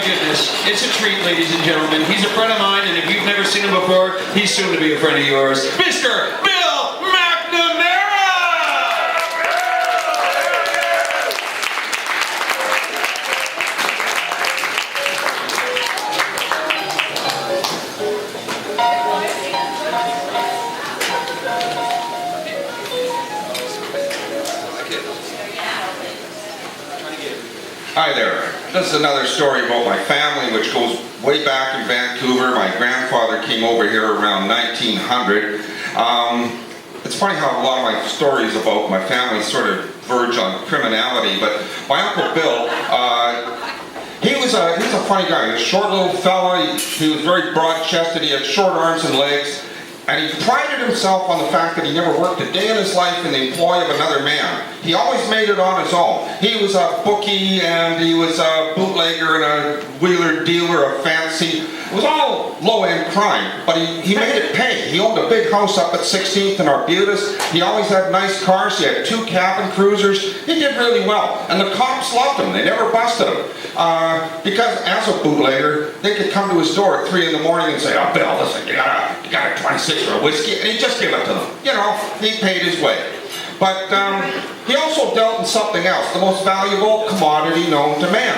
goodness. It's a treat, ladies and gentlemen. He's a friend of mine, and if you've never seen him before, he's soon to be a friend of yours. Mr. Bill McNamara! Hi there. This is another story about my family, which goes way back in Vancouver. My grandfather came over here around 1900. It's funny how a lot of my stories about my family sort of verge on criminality, but my Uncle Bill, he was a funny guy. He was a short little fella. He was very broad-chested. He had short arms and legs. And he prided himself on the fact that he never worked a day in his life in the employ of another man. He always made it on his own. He was a bookie, and he was a bootlegger and a wheeler dealer, a fancy. It was all low-end crime, but he made it pay. He owned a big house up at 16th and Arbutus. He always had nice cars. He had 2 cabin cruisers. He did really well, and the cops loved him. They never busted him. Because as a bootlegger, they could come to his door at 3 in the morning and say, "Oh, Bill, listen, you got a 26 for a whiskey," and he'd just give it to them. You know, he paid his way. But he also dealt in something else, the most valuable commodity known to man.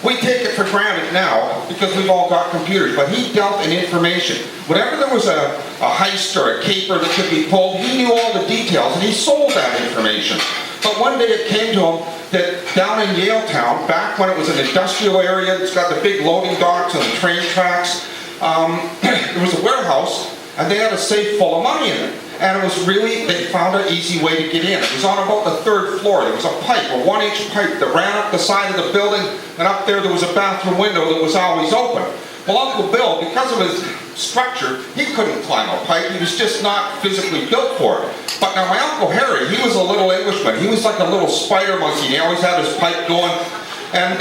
We take it for granted now because we've all got computers, but he dealt in information. Whenever there was a heist or a caper that could be pulled, he knew all the details, and he sold that information. But one day it came to him that down in Yaletown, back when it was an industrial area, it's got the big loading docks and the train tracks, there was a warehouse, and they had a safe full of money in it. And it was really, they found an easy way to get in. It was on about the 3rd floor. There was a pipe, a 1-inch pipe that ran up the side of the building, and up there was a bathroom window that was always open. Well, Uncle Bill, because of his structure, he couldn't climb a pipe. He was just not physically built for it. But now my Uncle Harry, he was a little Englishman. He was like a little spider monkey. He always had his pipe going. And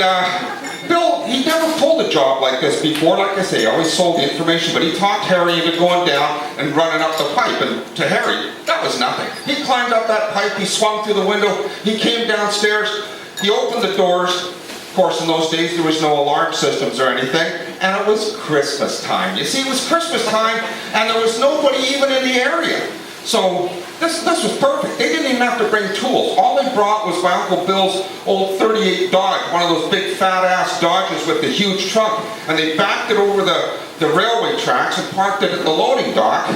Bill, he never pulled a job like this before. Like I say, he always sold the information, but he talked Harry into going down and running up the pipe. And to Harry, that was nothing. He climbed up that pipe, he swung through the window, he came downstairs, he opened the doors. Of course, in those days, there was no alarm systems or anything, and it was Christmas time. You see, it was Christmas time, and there was nobody even in the area. So this was perfect. They didn't even have to bring tools. All they brought was my Uncle Bill's old 38 Dodge, one of those big fat-ass Dodges with the huge trunk, and they backed it over the railway tracks and parked it at the loading dock.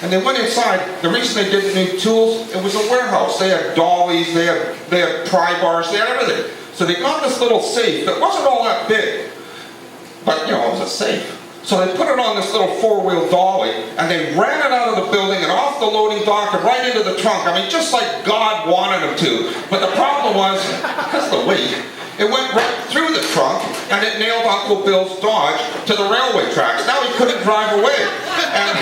And they went inside. The reason they didn't need tools, it was a warehouse. They had dollies, they had pry bars, they had everything. So they got this little safe that wasn't all that big, but you know, it was a safe. So they put it on this little 4-wheel dolly, and they ran it out of the building and off the loading dock and right into the trunk. I mean, just like God wanted them to. But the problem was, because of the weight, it went right through the trunk, and it nailed Uncle Bill's Dodge to the railway tracks. Now he couldn't drive away. And,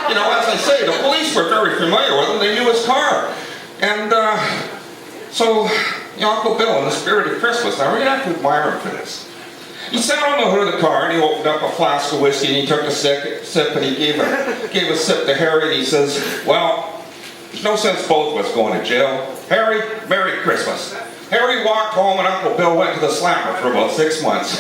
you know, as I say, the police were very familiar with him. They knew his car. And so, you know, Uncle Bill, in the spirit of Christmas, now we're going to have to admire him for this. He sat on the hood of the car, and he opened up a flask of whiskey, and he took a sip, and he gave a sip to Harry, and he says, "Well, there's no sense both of us going to jail. Harry, Merry Christmas." Harry walked home, and Uncle Bill went to the slammer for about 6 months.